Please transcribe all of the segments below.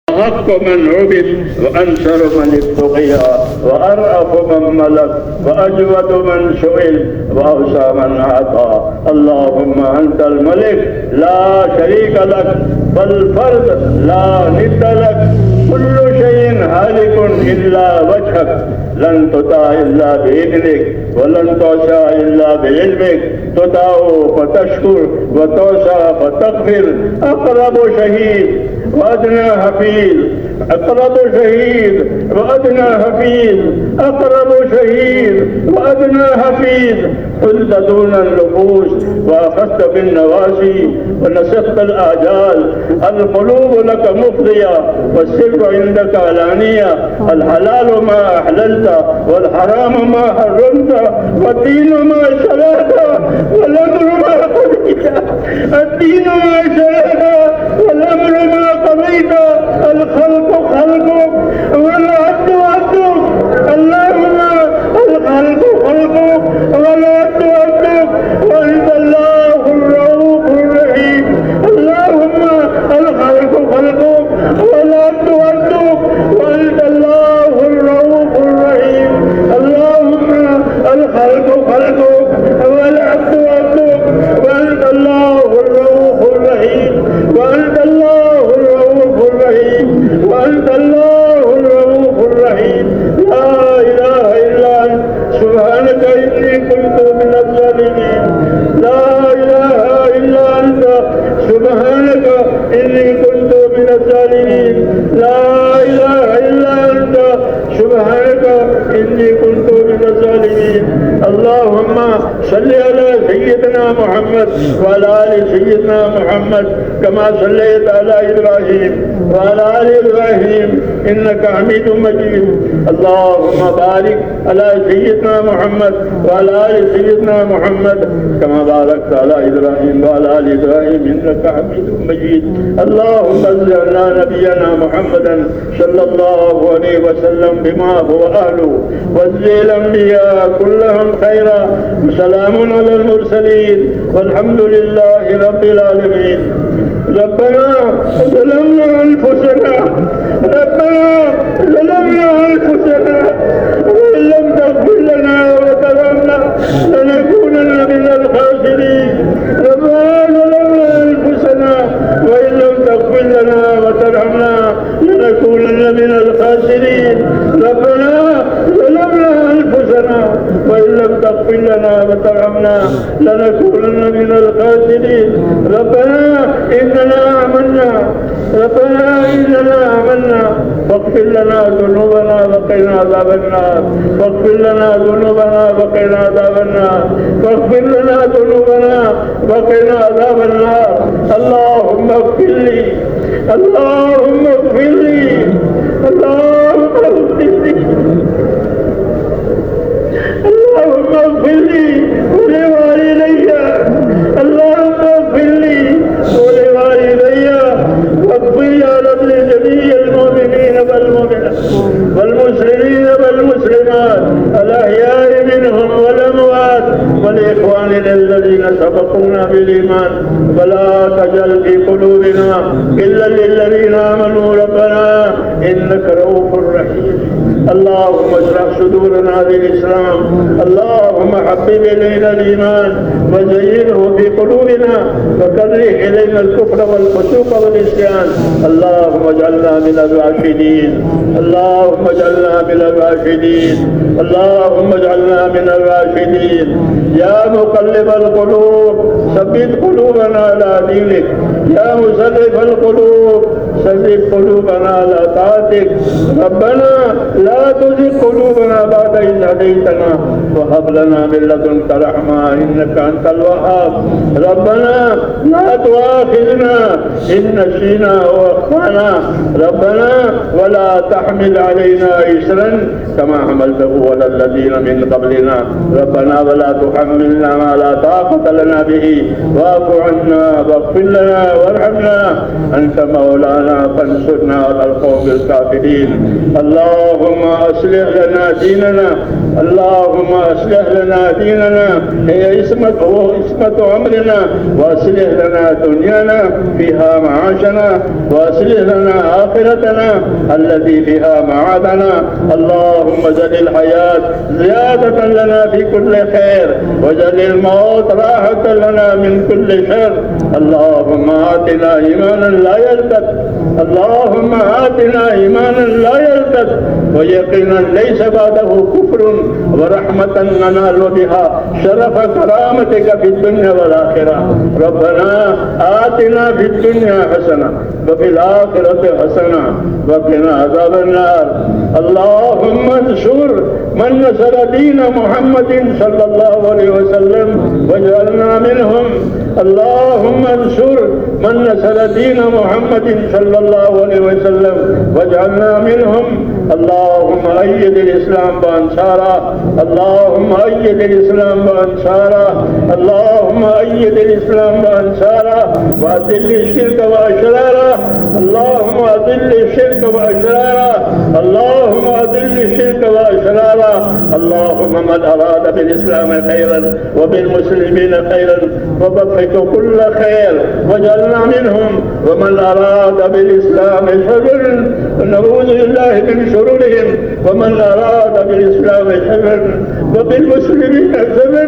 أحق من عبد وأنصر من ابتغي وأرأف من ملك وأجود من سئل وأوسع من أعطى. اللهم أنت الملك لا شريك لك بل فرد لا ند لك، كل شيء هالك إلا وجهك، لن تطاع إلا بإذنك ولن تعصى إلا بعلمك، تطاع فتشكر وتعصى فتغفر. أقرب شهيد وأدنى حفيظ، أقرب شهيد وأدنى حفيظ، أقرب شهيد وأدنى حفيظ. قلت دون النفوس وأخذت بالنواسي ونسخت الآجال. القلوب لك مفضية والسر عندك علانية. الحلال ما أحللت والحرام ما حرمت والدين ما شرعت والأمر ما قضيت. الدين ما شرعت والأمر ما قضيت. الخلق خلقك والعبد عبدك. اللهم الخلق خلقك والعبد عبدك وأنت الله الرؤوف الرحيم. اللهم الخلق خلقك والعبد عبدك وأنت الله الرؤوف الرحيم. اللهم الخلق خلقك والعبد عبدك وأنت الله الرؤوف الرحيم. وأنت الله الرؤوف الرحيم. وأنت الله الرؤوف الرحيم. لا إله إلا أنت سبحانك إني كنت من الظالمين. لا إله إلا أنت سبحانك إني كنت من الظالمين. لا إله إلا أنت سبحانك إني كنت من الظالمين. اللهم صل على سيدنا محمد وعلى آل سيدنا محمد كما صليت على إبراهيم وعلى آل إبراهيم إنك حميد مجيد. اللهم بارك على سيدنا محمد وعلى آل سيدنا محمد كما باركت على إبراهيم وعلى آل إبراهيم إنك حميد مجيد. اللهم صل على نبينا محمد صلى الله عليه وسلم بما هو أهله وجزي الأنبياء كلهم خيرا. وسلام على المرسلين والحمد لله رب العالمين. ربنا ظلمنا أنفسنا، ربنا ظلمنا أنفسنا وإن لم تغفر لنا وترحمنا لنكونن من الخاسرين. ربنا ظلمنا أنفسنا وإن لم تغفر لنا وترحمنا لنكونن من الخاسرين. ربنا ظلمنا أنفسنا وإن لم تغفر لنا وترحمنا لنكونن من الخاسرين. ربنا إننا آمنا، ربنا إننا آمنا فاغفر لنا ذنوبنا وقنا عذاب النار. فاغفر لنا ذنوبنا وقنا عذاب النار. فاغفر لنا ذنوبنا وقنا عذاب النار. اللهم اغفر لي، اللهم اغفر لي، اللهم اغفر لي، اللهم اغفر لي ولوالدي. اللهم اغفر لي ولوالدي واغفر يا رب لجميع المؤمنين والمؤمنات والمسلمين والمسلمات الأحياء منهم والأموات والإخواننا الذين سبقونا بالإيمان. ولا تجعل في قلوبنا إلا للذين آمنوا ربنا إنك رؤوف رحيم. اللهم اشرح صدورنا بالإسلام. اللهم حبب إلينا الإيمان وزينه في قلوبنا وكره إلينا الكفر والفسوق والعصيان. اللهم اجعلنا من الراشدين. اللهم اجعلنا من الراشدين. اللهم اجعلنا من الراشدين. يا مقلب القلوب ثبت قلوبنا على دينك. يا مصرف القلوب ثبت قلوبنا على طاعتك. ربنا لا تزغ قلوبنا بعد إذ هديتنا وهب لنا من لدنك رحمة إنك أنت الوهاب. ربنا لا تؤاخذنا إن نسينا وأخطأنا. ربنا ولا تحمل علينا إصرا كما حملته على الذين من قبلنا. ربنا ولا تحملنا ما لا طاقة لنا به واعف عنا واغفر لنا وارحمنا أنت مولانا فانصرنا على القوم الكافرين. اللهم أصلح لنا ديننا اللهم اصلح لنا ديننا هي عصمة أمرنا، واصلح لنا دنيانا فيها معاشنا، واصلح لنا آخرتنا التي فيها معادنا. اللهم اجعل الحياة زيادة لنا في كل خير، واجعل الموت راحة لنا من كل شر. اللهم آتنا إيمانا لا يرتد، اللهم آتنا إيمانا لا يرتد، ويقينا ليس بعده كفر، ورحمة ننال بها شرف كرامتك في الدنيا والآخرة. ربنا آتنا في الدنيا حسنة وفي الآخرة حسنة وقنا عذاب النار. اللهم انصر من نصر دين محمد صلى الله عليه وسلم واجعلنا منهم. اللهم انصر من نصر دين محمد صلى الله عليه وسلم واجعلنا منهم. اللهم أيد الإسلام بأنصاره، اللهم أيد الإسلام بأنصاره، اللهم أيد الإسلام بأنصاره، وأذل الشرك وأشراره. اللهم أذل الشرك وأشراره، اللهم أذل الشرك وأشراره. اللهم من أراد بالإسلام خيرا وبالمسلمين خيرا ووفق كل خير واجعلنا منهم، ومن أراد بالإسلام شرا نعوذ بالله من شرورهم، ومن أراد بالإسلام شرا وبالمسلمين شرا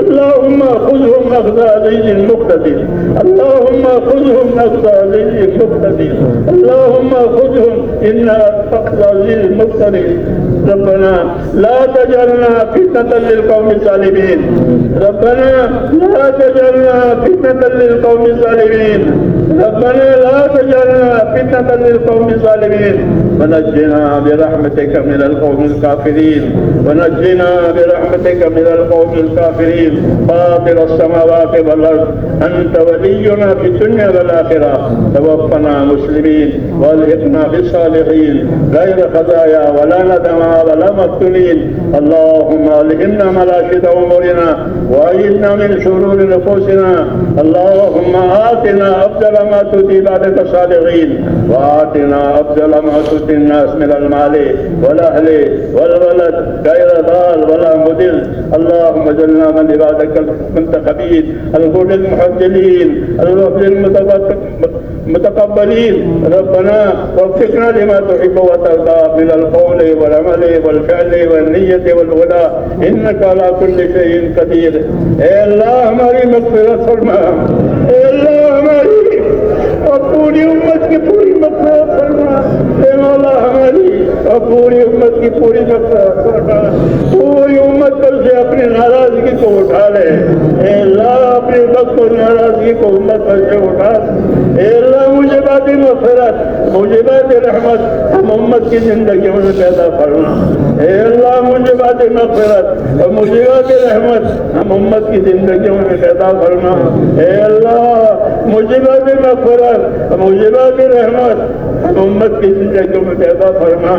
اللهم خذهم أخذ عزيز مقتدر، اللهم خذهم أخذ عزيز مقتدر، اللهم خذهم إن أخذ عزيز مقتدر. ربنا لا تجعلنا فتنة للقوم الظالمين، ربنا لا تجعلنا فتنة للقوم الظالمين، ربنا لا تجعلنا فتنة للقوم الظالمين، ونجنا برحمتك من القوم الكافرين، ونجنا برحمتك من القوم الكافرين. فاطر السماوات والأرض أنت ولينا في الدنيا والآخرة، توفنا مسلمين والحقنا بالصالحين غير خزايا ولا ندما ولا مفتونين. اللهم ألهمنا ملاشد أمورنا وأيدنا من شرور نفوسنا. اللهم آتنا أفضل ما تؤتي بعدك الصالحين، وآتنا أفضل ما تؤتي الناس من المال والأهل والولد غير ضال ولا مضل. اللهم اجعلنا من عبادك المنتخبين الغر المحجلين الوفد المتقبلين. ربنا وفقنا لما تحب وترضى من القول والعمل والفعل والنية والهدى، إنك على كل شيء قدير. اے اللہ ہماری مغفرت فرما، اے اللہ ہماری اور پوری امت کی پوری مغفرت فرما، اے مولا ہماری اور پوری امت کی پوری مغفرت فرما. پوری امت پر سے اپنی ناراضگی کو اٹھا لے اے اللہ، اپنی وقت اور ناراضگی کو امت پر سے اٹھا اے اللہ. مجھے بات مغفرت، مجھے بات رحمت ہم امت کی زندگیوں میں پیدا فرما اے اللہ. مجھے بات مغفرت اور مجھے بات رحمت ہم امت کی زندگیوں میں پیدا فرما اے اللہ. مجھے بات مغفرت اور مجھے بات رحمت ہم امت کی زندگیوں میں پیدا فرما.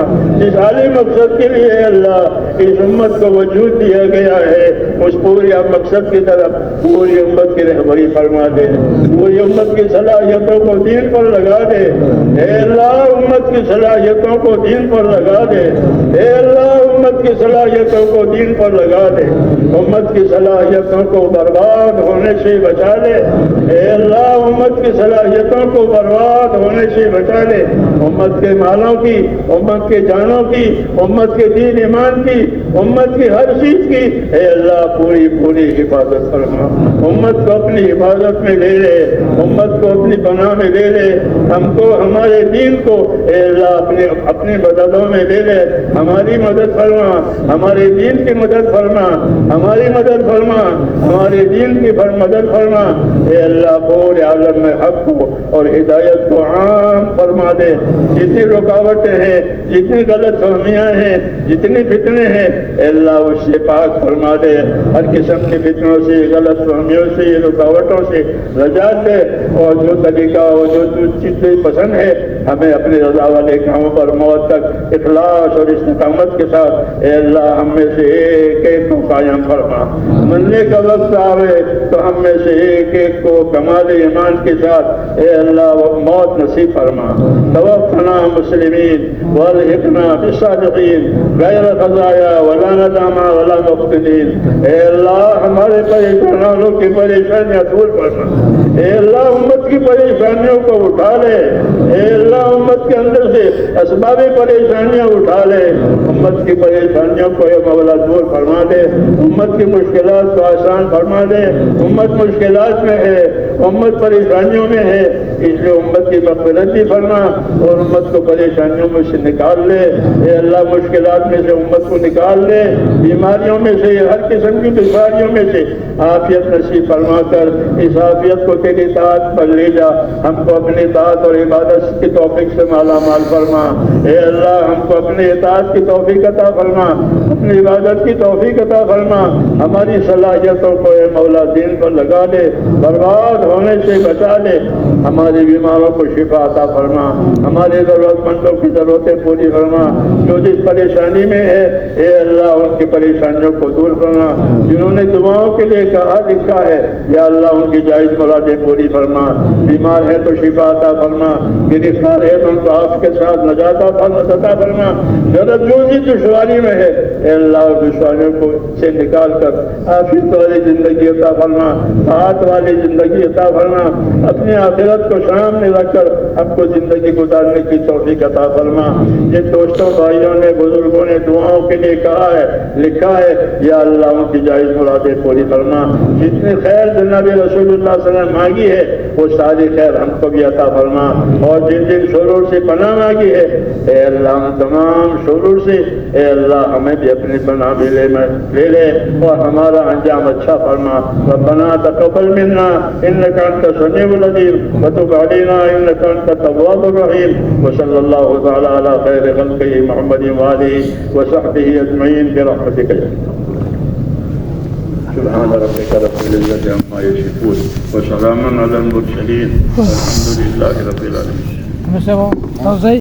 اس عالی مقصد کے لیے اے اللہ اس امت کو وجود دیا گیا ہے، اس پوری مقصد کی طرف پوری امت کی رہبری فرما دے. پوری امت کی صلاحیتوں کو دین پر لگا دے اے اللہ. امت کی صلاحیتوں کو دین پر لگا دے اے اللہ. امت کی صلاحیتوں کو دین پر لگا دے. امت کی صلاحیتوں کو برباد ہونے سے بچا لے اے اللہ. امت کی صلاحیتوں کو برباد ہونے سے بچا لے. امت کے مالوں کی، امت کے جانوں کی، امت کے دین ایمان کی، امت کی ہر چیز کی اے اللہ پوری پوری حفاظت فرما. امت کو اپنی حفاظت میں لے لے، امت کو اپنی پناہ میں لے لے. ہم کو ہمارے دین کو اے اللہ اپنی مددوں میں لے لے. ہماری مدد فرما، ہمارے دین کی مدد فرما، ہماری مدد فرما، ہمارے دین کی مدد فرما اے اللہ. پورے عالم میں حق کو اور ہدایت کو عام فرما دے. جتنی رکاوٹیں ہیں، جتنی غلط فہمیاں ہیں، جتنی فتنے ہیں اے اللہ اس سے پاک فرما دے. ہر قسم کی فتنوں سے، غلط فہمیوں سے، رکاوٹوں سے نجات دے. اور جو طریقہ اور جو چیز پسند ہے ہمیں اپنی رضا والے کاموں پر موت تک اخلاص اور استقامت کے ساتھ اے اللہ ہم میں سے ایک ایک کو قائم فرما. مرنے کا وقت آوے تو ہم میں سے ایک ایک کو کمال ایمان کے ساتھ اے اللہ موت نصیب فرما. توفنا مسلمین والحقنا بالصالحین غیر خزایا ولا ندامہ ولا مفتدین. اے اللہ ہمارے پریشانوں کی پریشانیاں دور فرما. اے اللہ امت کی پریشانیوں کو اٹھا لے. اے اللہ امت کے اندر سے اسباب پریشانیاں اٹھا لے. امت کی پریشانیوں کو اے مولا دور فرما دے. امت کی مشکلات کو آسان فرما دے. امت مشکلات میں ہے, امت پریشانیوں میں ہے, اس لیے امت کی مغفرت بھی فرما اور امت کو پریشانیوں میں سے نکال لے. اے اللہ مشکلات میں سے امت کو نکال لے, بیماریوں میں سے, ہر قسم کی بیماریوں میں سے عافیت نصیب فرما کر اس عافیت کو تیری اطاعت پر لے جا. ہم کو اپنی اطاعت اور عبادت کی توفیق سے مالا مال فرما. اے اللہ ہم کو اپنی اطاعت کی توفیق عطا فرما, اپنی عبادت کی توفیق عطا فرما. ہماری صلاحیتوں کو اے مولا دین پر لگا دے, برباد ہونے سے بچا لے. ہمارے بیماروں کو شفا عطا فرما, ہمارے ضرورت مندوں کی ضرورتیں پوری فرما. جو جس پریشانی میں ہے اے اللہ ان کی پریشانیوں کو دور کرنا. جنہوں نے دعاؤں کے لیے کہا لکھا ہے یا اللہ ان کی جائز مرادیں پوری فرما. بیمار ہے تو شفا عطا فرما, گرفتار ہے تو ان کو آپ کے ساتھ نجات عطا فرما. ضرورت جو بھی دشواری میں ہے اے اللہ دشواریوں کو سے نکال کر عافیت والی زندگی عطا فرما, طاعت والی زندگی عطا فرما. اپنی آخرت کو سامنے رکھ کر ہم کو زندگی گزارنے کی توفیق عطا فرما. جن دوستوں بھائیوں نے بزرگوں نے دعاؤں کے لیے کہا ہے لکھا ہے یا اللہ ان کی جائز مرادیں پوری فرما. جتنی خیر جناب رسول اللہ صلی اللہ علیہ وسلم مانگی ہے وہ ساری خیر ہم کو بھی عطا فرما. اور جن جن شرور سے پناہ مانگی ہے اے اللہ ہم تمام شرور سے اے اللہ ہمیں بھی اپنی پناہ میں لے لے اور ہمارا انجام اچھا فرما. ربنا تقبل منا انک انت السمیع العلیم وتب علینا انک انت التواب الرحیم. وصلی اللہ تعالی علی خیر خلقہ محمد وآلہ وصحبہ اجمعین برحمتک یا سبحان ربک رب العزۃ عما یصفون وسلام علی المرسلین والحمد للہ رب العالمین.